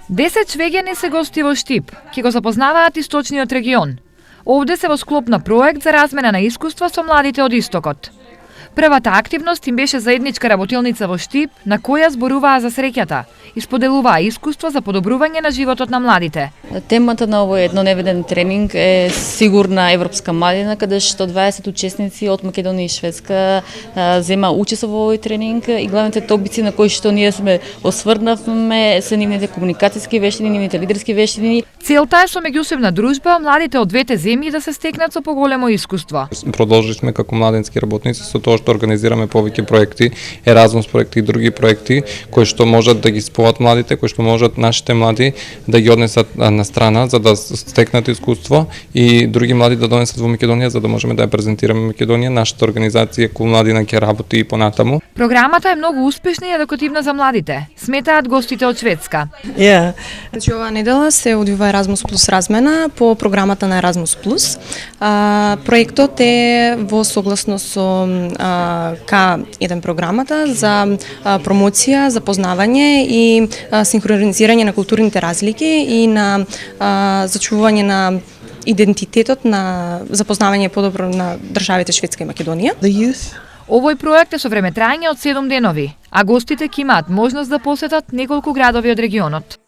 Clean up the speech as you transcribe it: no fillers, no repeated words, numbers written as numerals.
10 швеѓани се гости во Штип, ќе го запознаваат источниот регион. Овде се во склоп на проект за размена на искуства со младите од Истокот. Првата активност им беше заедничка работилница во Штип, на која зборуваа за среќата и споделуваа искуства за подобрување на животот на младите. Темата на овој едноневеден тренинг е сигурна европска младина, каде што 20 учесници од Македонија и Шведска зема учество во овој тренинг и главните тобици на кои што ние сме осврнавме се нивните комуникацијски вештини, нивните лидерски вештини. Целта е со меѓусебна дружба младите од двете земји да се стекнат со поголемо искуство. Продолживме како младински работници со тоа што организираме повеќе проекти, Еразмус проекти и други проекти кои што можат да ги спојат младите, кои што можат нашите млади да ги однесат на страна за да стекнат искуство и други млади да донесат во Македонија за да можеме да ја презентираме Македонија. Нашата организација Кул Младина ќе работи и понатаму. Програмата е многу успешна и едукативна за младите, сметаат гостите од Шведска. Значи оваа недела се одвива Еразмус плюс размена по програмата на Еразмус плюс. Проектот е во согласно со К1 програмата за промоција, запознавање и синхронизирање на културните разлики и на зачувување на идентитетот, на запознавање подобро на државите Шведска и Македонија. Овој проект е со времетраење од 7 денови, а гостите ќе имаат можност да посетат неколку градови од регионот.